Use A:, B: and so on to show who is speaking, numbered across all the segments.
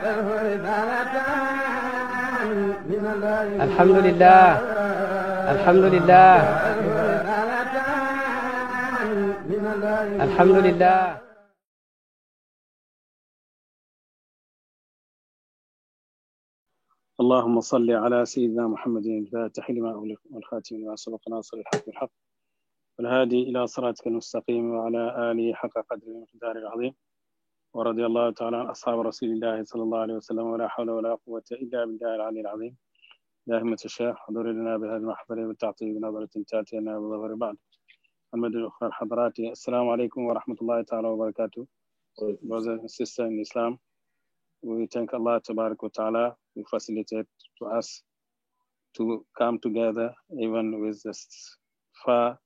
A: الحمد لله الحمد لله الحمد لله.
B: اللهم صل على سيدنا محمد الفاتح لما أغلق والخاتم لما سبق ناصر الحق بالحق والهادي إلى صراطك المستقيم وعلى آله حق قدره ومقداره العظيم. ورضي الله تعالى عن أصحاب رسول الله صلى الله عليه وسلم ولا حول ولا قوة إلا بالله العلي العظيم. يا همة الشيخ حضور لنا بهذا المحضر والتعطيب بنظرة تأتي لنا بظهر بعد. محمد الأخرى الحضرات، السلام عليكم ورحمة الله تعالى وبركاته. Brothers and sisters in Islam, we thank Allah Tabarak wa Ta'ala who facilitated to us to come together even with this far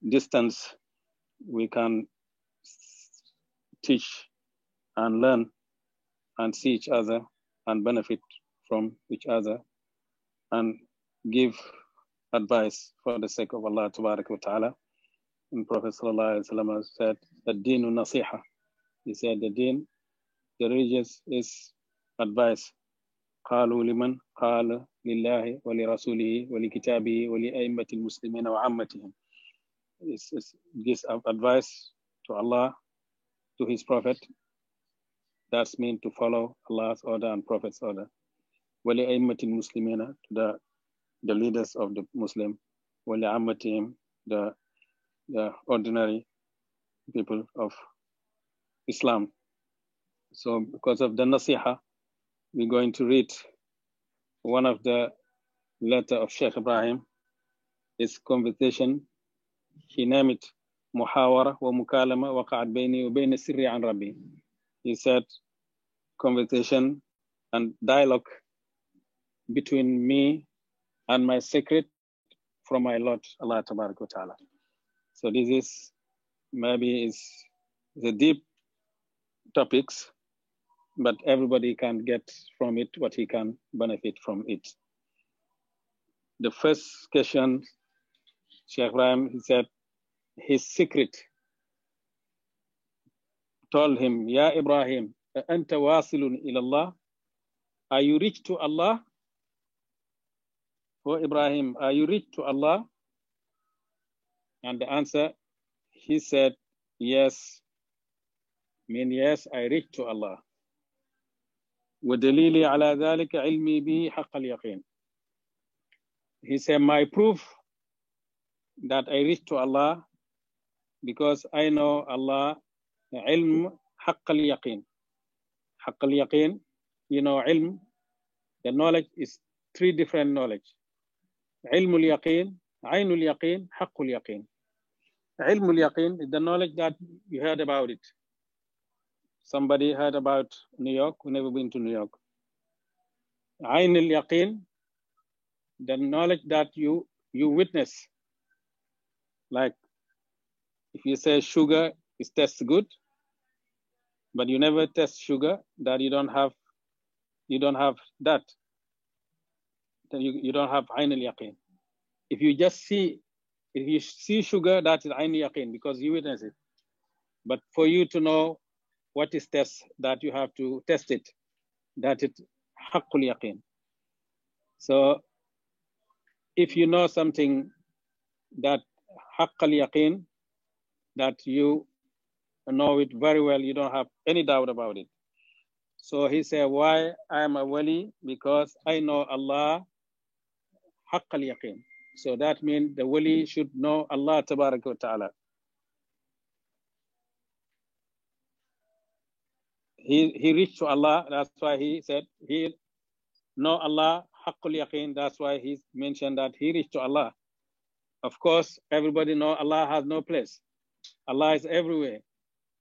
B: distance. We can teach and learn and see each other and benefit from each other and give advice for the sake of Allah Tabarak wa Ta'ala. And Prophet Sallallahu Alaihi Wasallam said, "Ad-Deenu Nasiha." He said, the deen, the religious is advice. قالوا لمن قال لله ولرسوله ولكتابه ولأئمة المسلمين وعامتهم. It gives advice to Allah, to His Prophet. That's mean to follow Allah's order and Prophet's order. ولأئمة المسلمين, to the leaders of the Muslim. ولعامتهم, the ordinary people of Islam. So because of the nasiha, we're going to read one of the letter of Sheikh Ibrahim. His conversation, he named it Muhawara wa Mukalama waqa'at bayni wa bayna sirri an Rabbi. He said conversation and dialogue between me and my secret from my Lord Allah Tabarak wa Ta'ala. So this is maybe is the deep topics, but everybody can get from it what he can benefit from it. The first question, Sheikh Ibrahim, he said, his secret told him, Ya Ibrahim, anta wasilun ila Allah? Are you rich to Allah? Oh Ibrahim, are you rich to Allah? And the answer, he said, yes. Yes, I reach to Allah. وَدَلِيلِ عَلَى ذَلِكَ عِلْمِي بِهِ حَقَّ الْيَقِينِ. He said, my proof that I reach to Allah because I know Allah, ilm حَقَّ الْيَقِينِ. حَقَّ الْيَقِينِ, you know, ilm, the knowledge is three different knowledge. علم اليقين, عين اليقين, حق اليقين. علم اليقين is the knowledge that you heard about it. Somebody heard about New York, who never been to New York. Ayn al-yaqeen, the knowledge that you witness. Like if you say sugar tastes good, but you never test sugar, that you don't have that. You don't have ayn al-yaqeen. If you see sugar, that is ayn al-yaqeen because you witness it. But for you to know what is test, that you have to test it, that it haqqul yaqeen. So if you know something that haqqul yaqeen, that you know it very well, you don't have any doubt about it. So he said, why I am a wali? Because I know Allah haqqul yaqeen. So that means the wali should know Allah Tabarak wa Ta'ala. He reached to Allah, that's why he said he know Allah haqqul yaqeen. That's why he mentioned that he reached to Allah. Of course, everybody know Allah has no place. Allah is everywhere.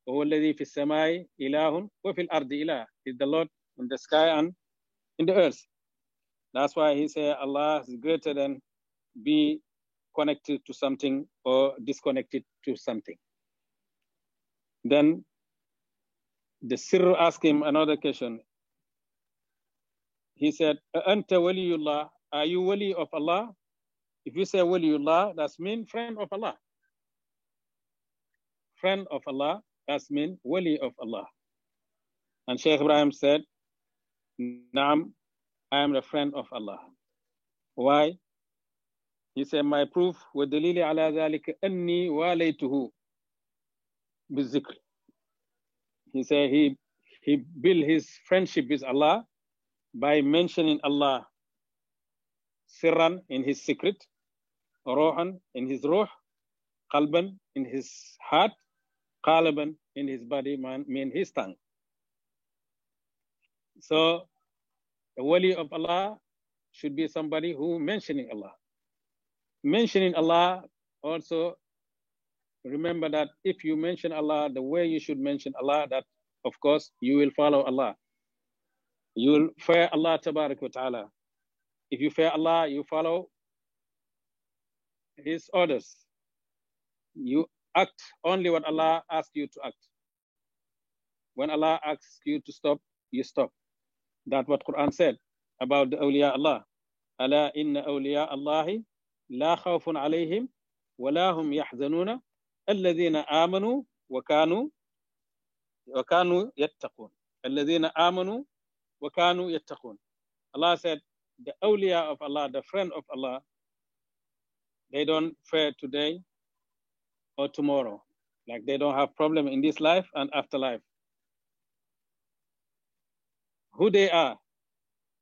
B: وَهُوَ الَّذِي فِي السَّمَاءِ إِلَهٌ وَفِي الْأَرْضِ إِلَهٌ. Is the Lord in the sky and in the earth. That's why he said Allah is greater than be connected to something or disconnected to something. Then the Sirr asked him another question. He said, Anta waliyullah, are you wali of Allah? If you say waliyullah, that's mean friend of Allah. Friend of Allah, that's mean wali of Allah. And Sheikh Ibrahim said, Naam, I am a friend of Allah. Why? He said, my proof وَالدَّلِيلِ عَلَى ذَلِكَ أَنِّي وَالَيْتُهُ بِالذِّكْرِ. He said he built his friendship with Allah by mentioning Allah sirran in his secret, rohan in his ruh, qalban in his heart, qalaban in his body, mean his tongue. So the wali of Allah should be somebody who mentioning Allah. Mentioning Allah also, remember that if you mention Allah the way you should mention Allah, that of course you will follow Allah. You will fear Allah tabarak wa ta'ala. If you fear Allah, you follow his orders. You act only what Allah asks you to act. When Allah asks you to stop, you stop. That's what Quran said about the awliya Allah. Ala inna awliya Allahi la khawfun alayhim wa la hum yahzanuna alladhina amanu wa kanu yattaqun. Alladhina amanu wa kanu yattaqun. Allah said, the awliya of Allah, the friend of Allah, they don't fear today or tomorrow. Like they don't have problem in this life and afterlife. Who they are,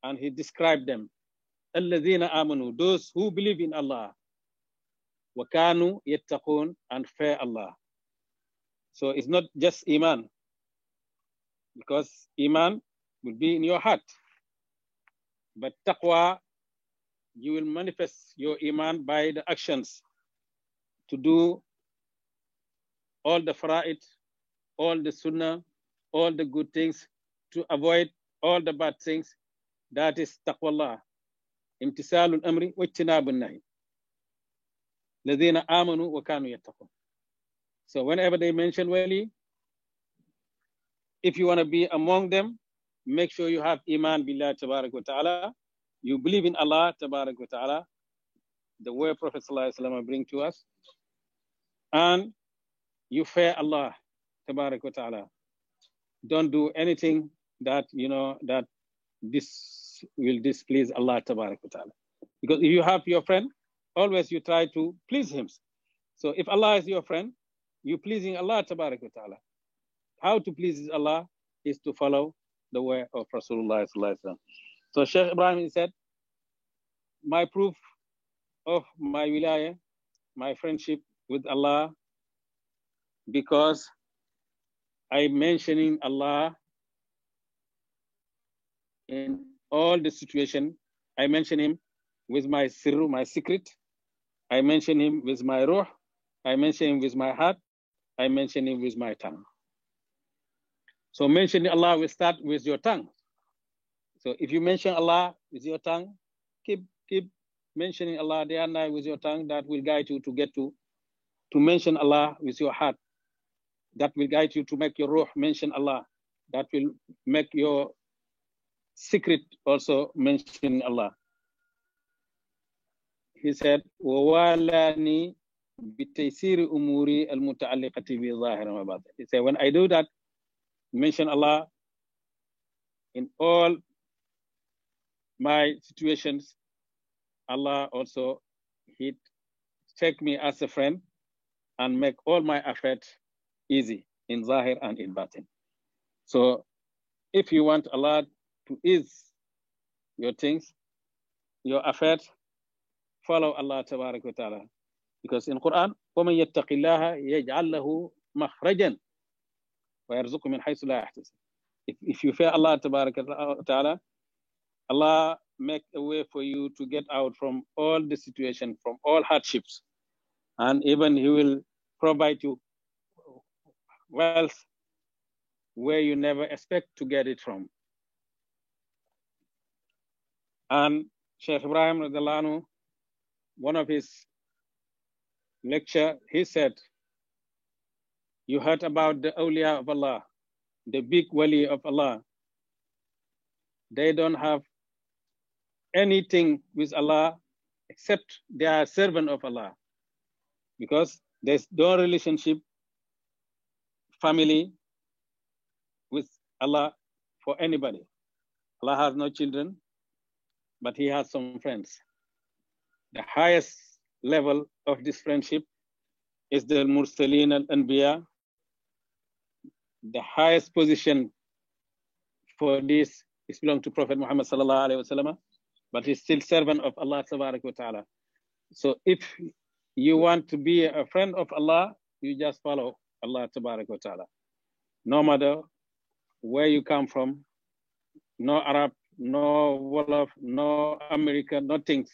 B: and he described them. Alladhina amanu, those who believe in Allah. Wa kanu yattaqun, and fear Allah. So it's not just iman, because iman will be in your heart. But taqwa, you will manifest your iman by the actions to do all the fara'id, all the sunnah, all the good things, to avoid all the bad things. That is taqwallah. Imtisalul amri wa ijtinabun nahi. Ladhina amanu wa kanu yattaqun. So whenever they mention wali, if you want to be among them, make sure you have iman billah tabarak wa ta'ala. You believe in Allah tabarak wa ta'ala, the way Prophet sallallahu alaihi wasallam bring to us, and you fear Allah tabarak wa ta'ala. Don't do anything that that this will displease Allah tabarak wa ta'ala. Because if you have your friend, always you try to please him. So if Allah is your friend, you pleasing Allah tabarak wa ta'ala. How to please Allah is to follow the way of Rasulullah sallallahu alaihi wasallam. So Sheikh Ibrahim said, my proof of my wilayah, my friendship with Allah, because I'm mentioning Allah in all the situation. I mention him with my sirru, my secret. I mention him with my ruh. I mention him with my heart. I mention him with my tongue. So mentioning Allah will start with your tongue. So if you mention Allah with your tongue, keep mentioning Allah day and night with your tongue. That will guide you to get to mention Allah with your heart. That will guide you to make your ruh mention Allah. That will make your secret also mention Allah. He said, وَوَالَانِي بِتَيْسِيرِ أُمُورِ الْمُتَعَلِّقَةِ بِظَاهِرٍ وَبَاطِنٍ. He said, when I do that, mention Allah in all my situations, Allah also, he take me as a friend and make all my effort easy in Zahir and in Batin. So if you want Allah to ease your things, your affairs, follow Allah tabarak wa ta'ala. Because in Quran, وَمَنْ يَتَّقِ اللَّهَ يَجْعَلْ لَهُ مَخْرَجًا وَيَرْزُقُ مِنْ حَيْثُ لَا يَحْتَسِبُ. If you fear Allah tabarak wa ta'ala, Allah make a way for you to get out from all the situation, from all hardships. And even He will provide you wealth where you never expect to get it from. And Sheikh Ibrahim radiallahu anhu, one of his lecture, he said, you heard about the awliya of Allah, the big wali of Allah. They don't have anything with Allah except they are servant of Allah, because there's no relationship, family with Allah for anybody. Allah has no children, but he has some friends. The highest level of this friendship is the Mursaleen al-Anbiya. The highest position for this is belong to Prophet Muhammad sallallahu alaihi wasallam, but he's still servant of Allah tabarak wa ta'ala. So if you want to be a friend of Allah, you just follow Allah tabarak wa ta'ala. No matter where you come from, no Arab, no Wolof, no American, no things.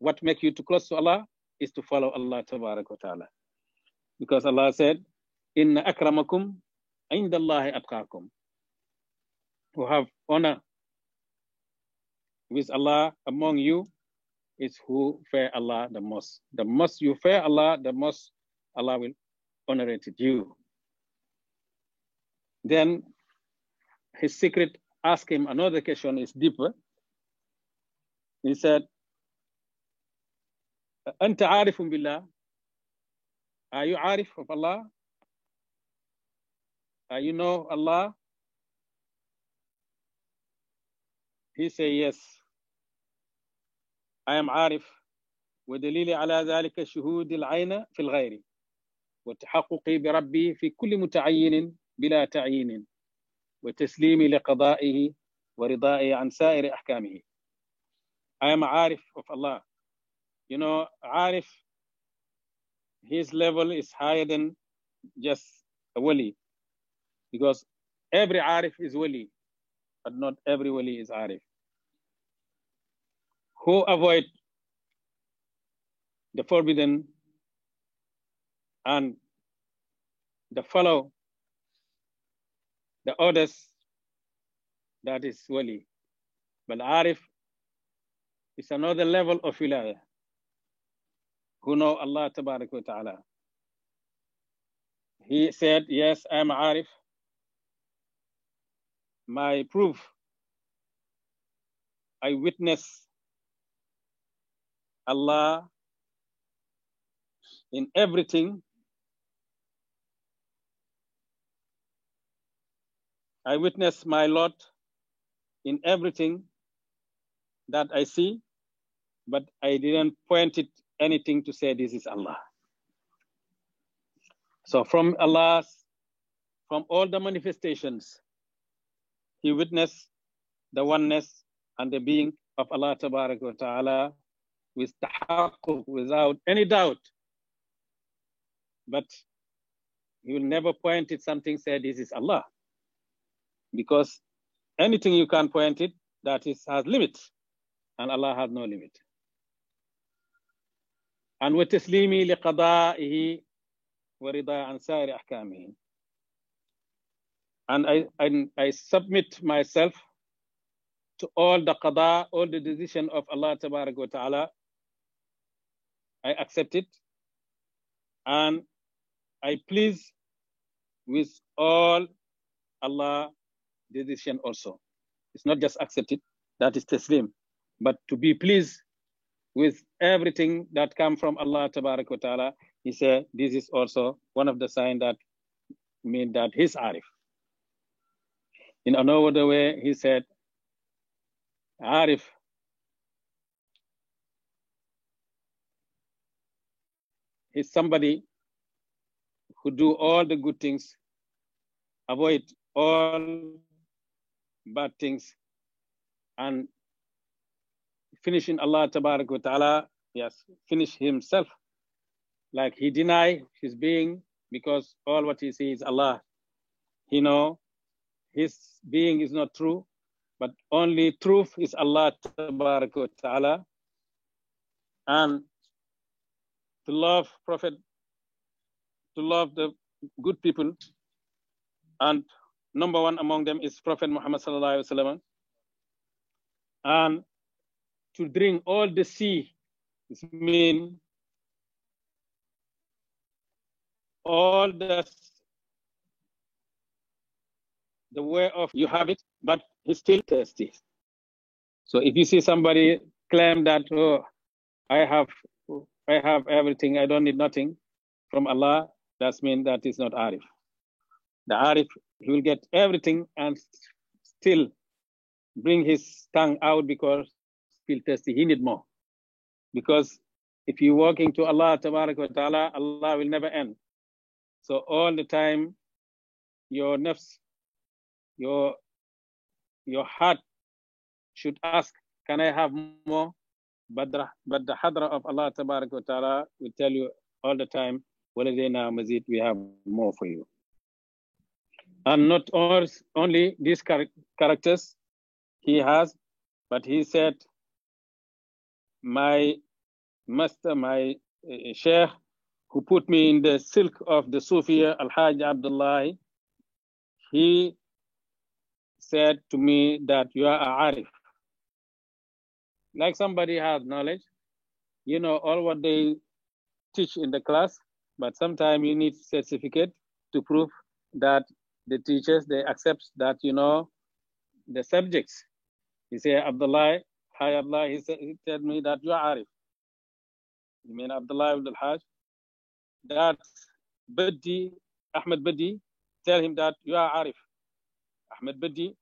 B: What makes you too close to Allah is to follow Allah tabarak wa ta'ala. Because Allah said, Inna akramakum indallahi atqakum. Who have honor with Allah among you is who fear Allah the most. The most you fear Allah, the most Allah will honor you. Then his secret asked him another question is deeper. He said, Anta arifun billah. Are you arif of Allah? You know Allah? He said, yes. I am عارف ودليلي على ذلك شهود العين في الغير وتحققي بربي في كل متعين بلا تعيين وتسليمي لقضائه ورضائي عن سائر أحكامه. I am عارف of Allah. You know, عارف, his level is higher than just a wali, because every عارف is wali, but not every wali is عارف. Who avoid the forbidden and the follow the orders, that is wali. But arif is another level of wilaya, who know Allah tabarak wa ta'ala. He said, yes, I am arif. My proof, I witness Allah in everything. I witness my Lord in everything that I see, but I didn't point it anything to say this is Allah. So from Allah's, from all the manifestations, he witnessed the oneness and the being of Allah tabarak wa ta'ala with tahaqquk, without any doubt. But he will never point it something, say this is Allah. Because anything you can point it, that is has limits, and Allah has no limit. And wa taslimi li qada'ihi wa rida an sa'ir ahkamihi. And I submit myself to all the qada, all the decision of Allah tabarak wa ta'ala. I accept it, and I please with all Allah decision also. It's not just accept it, that is taslim, but to be pleased with everything that come from Allah tabarak wa ta'ala. He said this is also one of the signs that mean that he's arif. In another way, he said, arif is somebody who do all the good things, avoid all bad things, and finish in Allah tabarak wa ta'ala, yes, finish himself. Like he deny his being, because all what he sees is Allah. He know his being is not true, but only truth is Allah tabarak wa ta'ala. And to love Prophet, to love the good people, and number one among them is Prophet Muhammad sallallahu alaihi wasallam. And to drink all the sea, this means all the way of you have it, but he's still thirsty. So if you see somebody claim that, oh, I have everything, I don't need nothing from Allah, that means that is not Arif. The Arif, he will get everything and still bring his tongue out because feel thirsty. He need more. Because if you're walking to Allah Ta'ala, Allah will never end. So all the time, your nafs, your heart should ask, can I have more? But the hadra of Allah Ta'ala will tell you all the time, waladayna mazid, we have more for you. And not only these characters he has, but he said, my master, my sheikh, who put me in the silk of the Sufiya, Al-Hajj Abdullah, he said to me that you are a arif. Like somebody has knowledge, you know all what they teach in the class, but sometimes you need certificate to prove that the teachers, they accept that you know the subjects. He said, Abdullah, hi Abdullah, he said me that you are arif. You mean Abdullah ibn al-Hajj? That Badi, Ahmed Badi, tell him that you are arif. Ahmed Badi,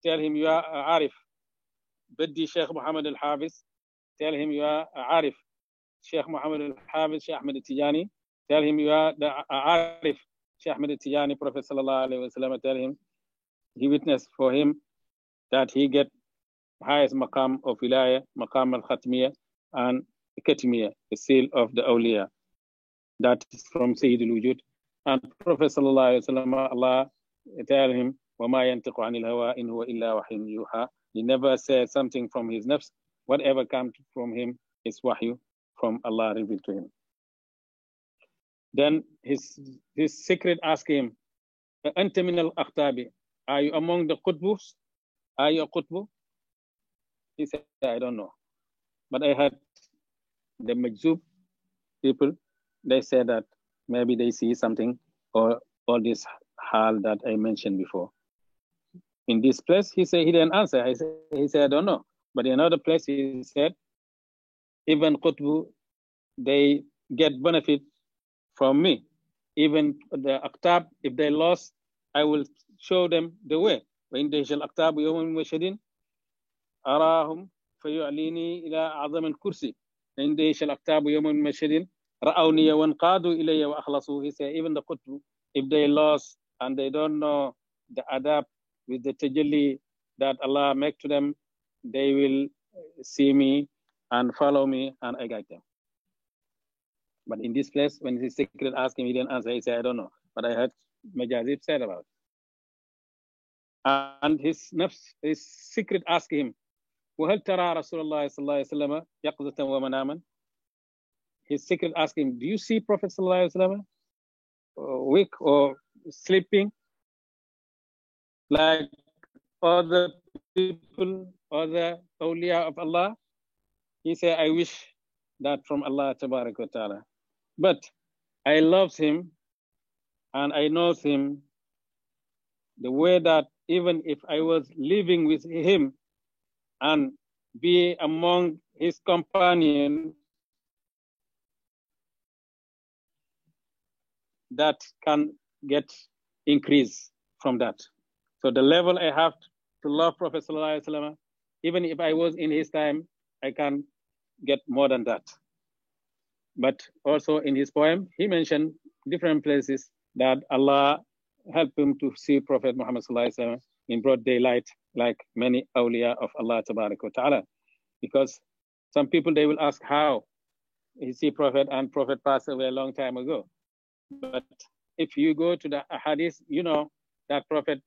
B: tell him you are arif. Badi Sheikh Muhammad al-Hafiz, tell him you are arif. Sheikh Muhammad al-Hafiz, Sheikh Ahmed al-Tijani, tell him you are the arif. Sheikh Ahmed al-Tijani, Prophet sallallahu alaihi wasallam, tell him, he witnessed for him that he get highest maqam of wilaya, maqam al-khatmiyah and katmiyah, the seal of the awliya. That is from Sayyid al-Wujud. And Prophet sallallahu alaihi wasallam, Allah tell him, وَمَا يَنْتِقُ عَنِ الْهَوَىٰ إِنْ هُوَ إِلَّا وَحْيٌ يُوحَىٰ. He never said something from his nafs. Whatever comes from him is wahyu from Allah revealed to him. Then his secret asked him, أَنْتَ مِنَ الْأَخْتَابِ? Are you among the qutbus? Are you a qutbu? He said, I don't know. But I heard the majzub people, they said that maybe they see something or all this hal that I mentioned before. In this place, he said he didn't answer. He said, I don't know. But in another place, he said, even qutbu, they get benefit from me. Even the aqtab, if they lost, I will show them the way. وإن دهش الأقطاب يوم مشهد أراهم فيعليني إلى أعظم الكرسي. إن دهش الأقطاب يوم مشهد رأوني وانقادوا إلي وأخلصوا. He said, even the qutbu, if they lost and they don't know the adab with the tajalli that Allah make to them, they will see me and follow me and I guide them. But in this place, when his secret asked him, he didn't answer. He said, I don't know. But I heard Majazib said about it. And his secret asked him, وَهَلْ تَرَى رَسُولَ اللَّهِ صَلَّى اللَّهِ عَلَيْهِ وَسَلَّمَ يَقْظَةً وَمَنَامًا? His secret asked him, do you see Prophet sallallahu alaihi wasallam weak or sleeping like other people, other awliya of Allah? He said, I wish that from Allah tabarak wa ta'ala. But I love him and I know him the way that even if I was living with him and be among his companions, that can get increase from that. So the level I have to love Prophet sallallahu alaihi wasallam, even if I was in his time, I can get more than that. But also in his poem, he mentioned different places that Allah helped him to see Prophet Muhammad sallallahu alaihi wasallam in broad daylight, like many awliya of Allah tabarak wa ta'ala. Because some people, they will ask how he see Prophet and Prophet passed away a long time ago. But if you go to the hadith, you know that Prophet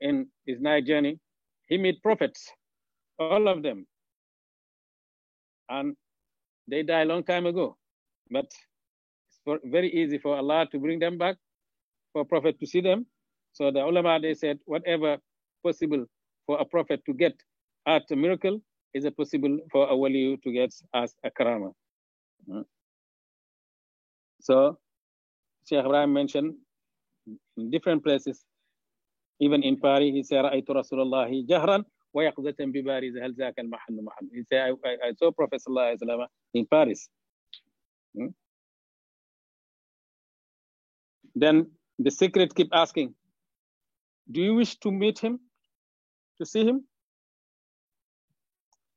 B: in his night journey, he met prophets, all of them. And they died a long time ago. But it's very easy for Allah to bring them back, for a prophet to see them. So the ulama, they said, whatever possible for a prophet to get as a miracle is it possible for a wali to get as a karama. So Sheikh Ibrahim mentioned in different places, even in Paris, he said, رأيت رسول الله جهرا ويقظة ببارز هل ذاك المحل محل. He said, I saw Prophet sallallahu alaihi wasallam in Paris. Then the secret keep asking, do you wish to meet him? to see him?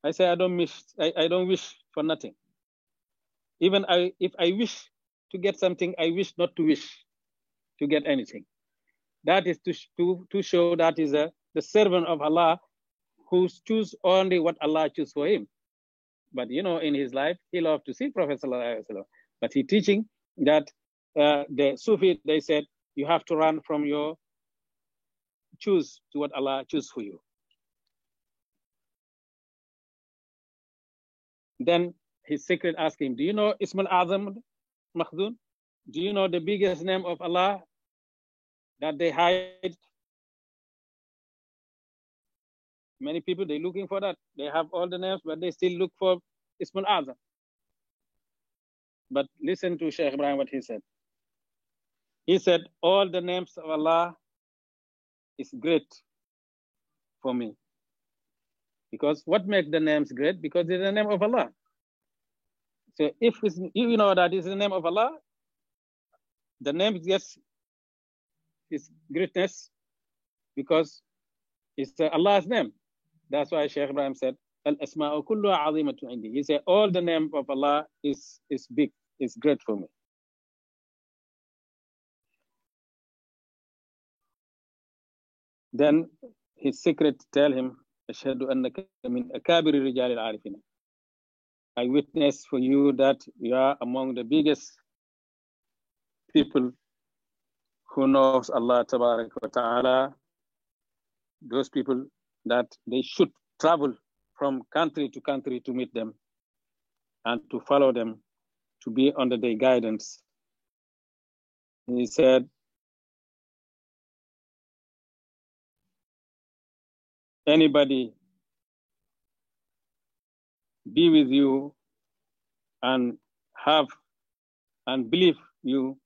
B: I say I don't wish for nothing. Even if I wish to get something, I wish not to wish to get anything. That is to show that is the servant of Allah who choose only what Allah choose for him. But in his life, he loved to see Prophet Sallallahu Alaihi Wasallam. But he teaching that the Sufi, they said, you have to run from your choose to what Allah choose for you. Then his secret asked him, do you know Ism al-Azam Makhdun? Do you know the biggest name of Allah that they hide? Many people, they're looking for that. They have all the names, but they still look for Ism al-Azam. But listen to Shaykh Ibrahim, what he said. He said, all the names of Allah is great for me. Because what makes the names great? Because it's the name of Allah. So if you know that it's the name of Allah, the name gets its greatness because it's Allah's name. That's why Shaykh Ibrahim said, Al-asma'u kulluha azimatu indi. He said, all the name of Allah is big, is great for me. Then his secret tell him, Ashhadu annaka min akabiri rijal al-arifin. I witness for you that you are among the biggest people who knows Allah Tabarak wa Ta'ala. Those people that they should travel from country to country to meet them and to follow them, to be under their guidance. He said, anybody be with you and have and believe you,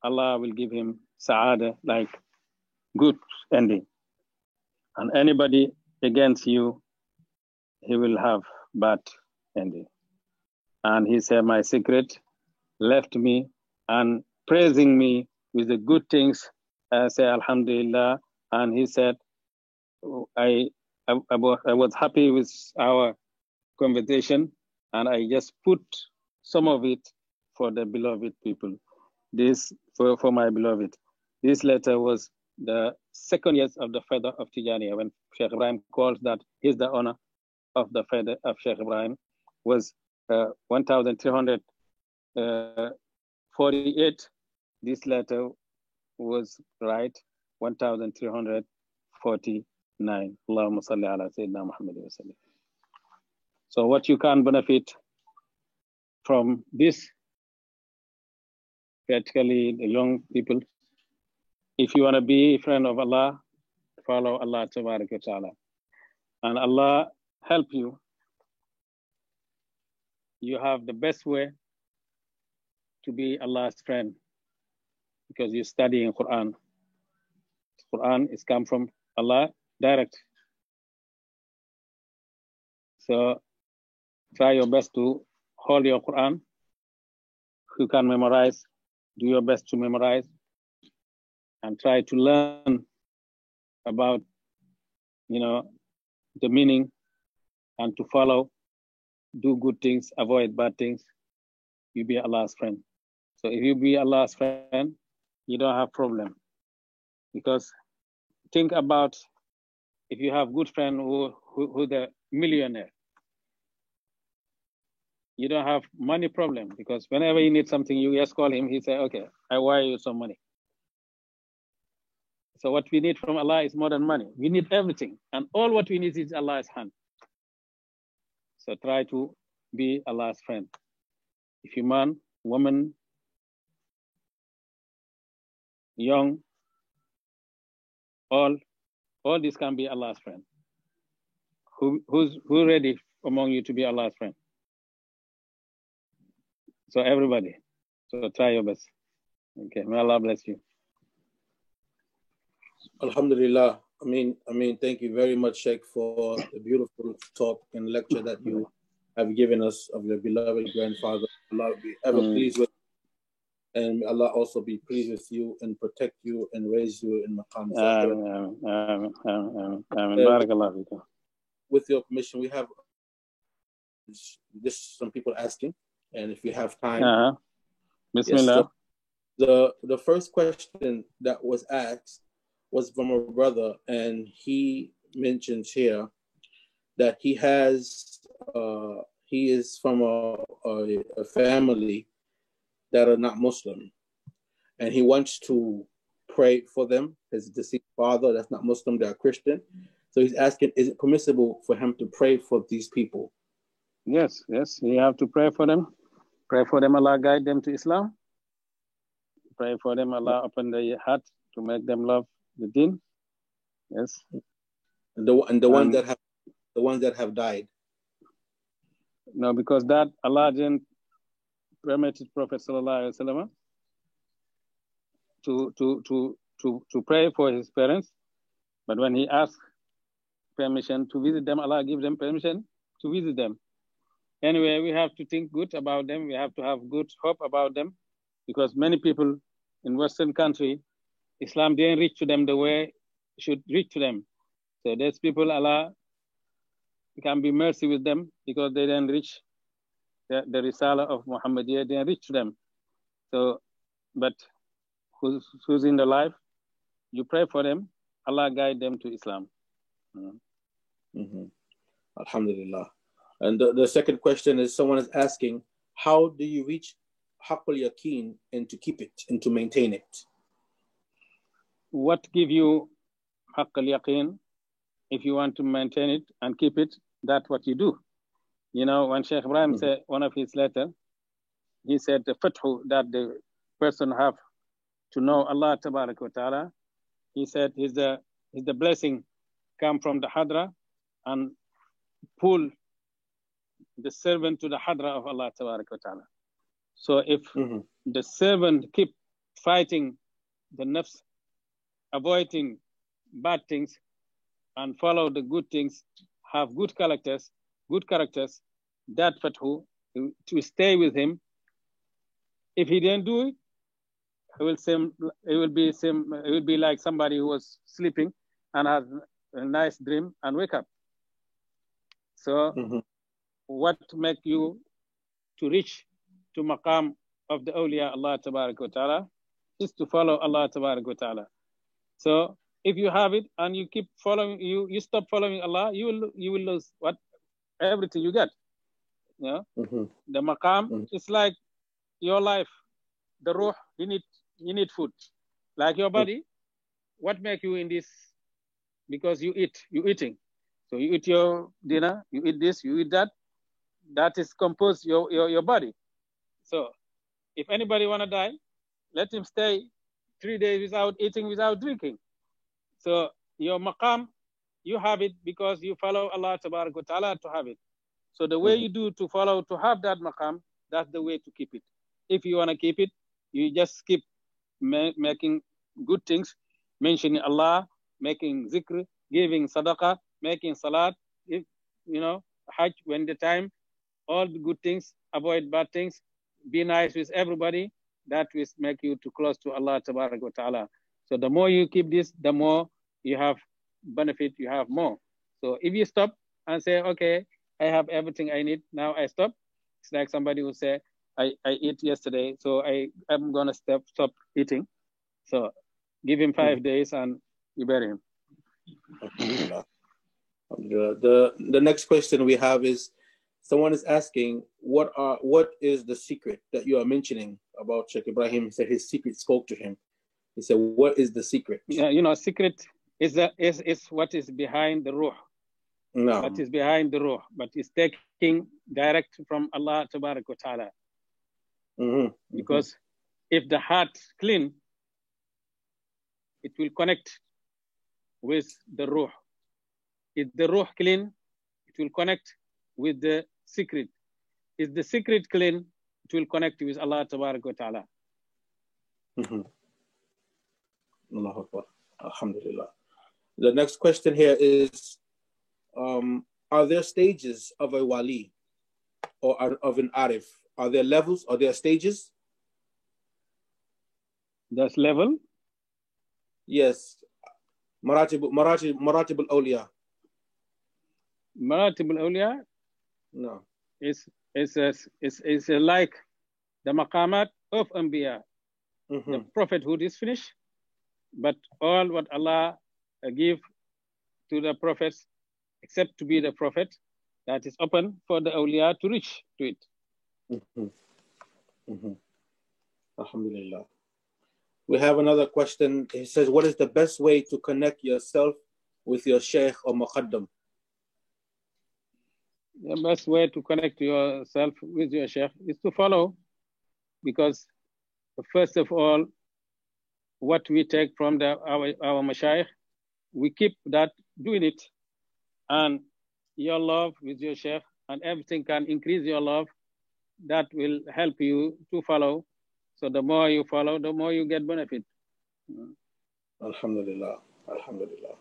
B: Allah will give him sa'ada, like good ending. And anybody against you, he will have bad ending. And he said, my secret left me and praising me with the good things. I say, Alhamdulillah. And he said, I was happy with our conversation, and I just put some of it for the beloved people. This for my beloved. This letter was the second year of the Feather of Tijaniya, when Sheikh Ibrahim calls that he's the honor of the Feather of Sheikh Ibrahim, was 1348. This letter was right 1349. Allahumma salli ala Sayyidina Muhammad wa sallam. So what you can benefit from this, particularly the young people, if you want to be a friend of Allah, follow Allah Tabarak wa Ta'ala. And Allah help you. You have the best way to be Allah's friend because you study in Quran. Quran is come from Allah direct. So try your best to hold your Quran. Who can memorize, do your best to memorize and try to learn about, the meaning and to follow, do good things, avoid bad things. You be Allah's friend. So if you be Allah's friend, you don't have problem. Because think about if you have good friend who the millionaire, you don't have money problem because whenever you need something, you just call him, he say, okay, I wire you some money. So what we need from Allah is more than money. We need everything. And all what we need is Allah's hand. So try to be Allah's friend. If you man, woman, young, all this can be Allah's friend. Who's ready among you to be Allah's friend? So everybody. So try your best. Okay, may Allah bless you.
C: Alhamdulillah. I mean, thank you very much, Sheikh, for the beautiful talk and lecture that you have given us of your beloved grandfather. Allah be ever pleased with. and may Allah also be pleased with you and protect you and raise you in maqam.
B: Barakallahu feekum.
C: With your permission, we have just some people asking, and if you have time,
B: Bismillah.
C: Yes, the first question that was asked was from a brother, and he mentions here that he is from a family that are not Muslim, and he wants to pray for them. His deceased father, that's not Muslim, they're Christian. So he's asking, is it permissible for him to pray for these people?
B: Yes, you have to pray for them. Pray for them, Allah guide them to Islam. Pray for them, Allah open their heart to make them love the deen. Yes.
C: And the ones that have died.
B: No, because that Allah didn't permit Prophet Sallallahu Alaihi Wasallam to pray for his parents, but when he asked permission to visit them, Allah give them permission to visit them. Anyway, we have to think good about them. We have to have good hope about them, because many people in Western country, Islam didn't reach to them the way it should reach to them. So those people, Allah can be mercy with them, because they didn't reach the Risala of Muhammadiyah, didn't reach to them. So, but who's in the life, you pray for them, Allah guide them to Islam.
C: Mm-hmm. Alhamdulillah. And the second question is, someone is asking, how do you reach Haqqul Yaqeen and to keep it and to maintain it?
B: What give you Haqqul Yaqeen? If you want to maintain it and keep it, that's what you do. You know, when Sheikh Ibrahim said one of his letters, he said the fathu that the person have to know Allah Tabarak wa Ta'ala, he said is the blessing come from the Hadra and pull the servant to the Hadra of Allah Tabarak wa Ta'ala. So if the servant keep fighting the nafs, avoiding bad things, and follow the good things, have good characters, that fathu to stay with him. If he didn't do it, it will be like somebody who was sleeping and has a nice dream and wake up. So what make you to reach to maqam of the awliya Allah Tabarak wa Ta'ala is to follow Allah Tabarak wa Ta'ala. So if you have it and you keep following, you stop following Allah, you will lose everything you get. You know? The maqam is like your life. The ruh, you need food. Like your body, what make you in this? Because you're eating. So you eat your dinner, you eat this, you eat that. That is compose your body. So if anybody wanna die, let him stay 3 days without eating, without drinking. So your maqam, you have it because you follow Allah Tabarak wa Ta'ala to have it. So the way you do to follow, to have that maqam, that's the way to keep it. If you want to keep it, you just keep making good things, mentioning Allah, making zikr, giving sadaqah, making salat, if, hajj when the time, all the good things, avoid bad things, be nice with everybody. That will make you too close to Allah Tabarak wa Ta'ala. So the more you keep this, the more you have benefit, you have more. So if you stop and say, okay, I have everything I need, now I stop. It's like somebody who say, I ate yesterday, so I'm gonna stop eating. So give him 5 days and you bury him.
C: The next question we have is, someone is asking, what is the secret that you are mentioning about Sheikh Ibrahim? He said his secret spoke to him. He said, what is the secret?
B: Yeah, secret is what is behind the ruh.
C: No.
B: What is behind the ruh, but it's taking direct from Allah Tabarak wa Ta'ala. Because if the heart clean, it will connect with the ruh. If the ruh clean, it will connect with the secret. If the secret clean, it will connect with Allah Tabarak wa Ta'ala.
C: Allahu Akbar. Alhamdulillah. The next question here is, are there stages of a wali or of an arif? Are there levels? Are there stages?
B: That's level?
C: Yes. Maratib al-awliya.
B: Maratib al-awliya?
C: No.
B: It's like the maqamat of Anbiya.
C: Mm-hmm.
B: The prophethood is finished, but all what Allah give to the prophets, except to be the prophet, that is open for the awliya to reach to it.
C: Mm-hmm. Mm-hmm. Alhamdulillah. We have another question. He says, what is the best way to connect yourself with your sheikh or muqaddam?
B: The best way to connect yourself with your sheikh is to follow, because first of all, what we take from our mashayikh, we keep that doing it, and your love with your sheikh and everything can increase your love. That will help you to follow. So the more you follow, the more you get benefit.
C: Alhamdulillah. Alhamdulillah.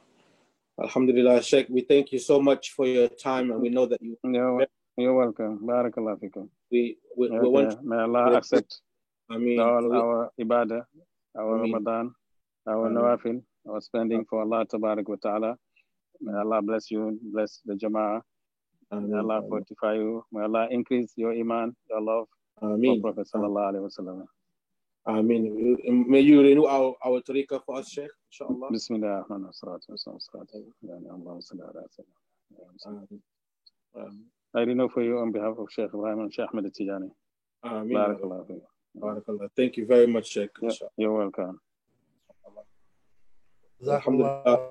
C: Alhamdulillah, Sheikh. We thank you so much for your time, and we know that
B: you're welcome. Barakallah fikum.
C: We want.
B: May Allah accept all our ibadah, our Ramadan, our nawafil, our spending for Allah Tabarak wa Ta'ala. May Allah bless you, bless the Jama'ah. May Allah fortify you. May Allah increase your iman, your love for Prophet Sallallahu Alaihi Wasallam.
C: Ameen. May you renew our tariqah for us, Sheikh, inshallah.
B: Bismillah ar-Rahman ar-Rahim. I renew for you on behalf of Sheikh Ibrahim and Sheikh Ahmed Tijani.
C: Ameen.
B: Barakallah.
C: Barakallah. Thank you very much, Sheikh.
B: You're welcome.
D: Jazakallah.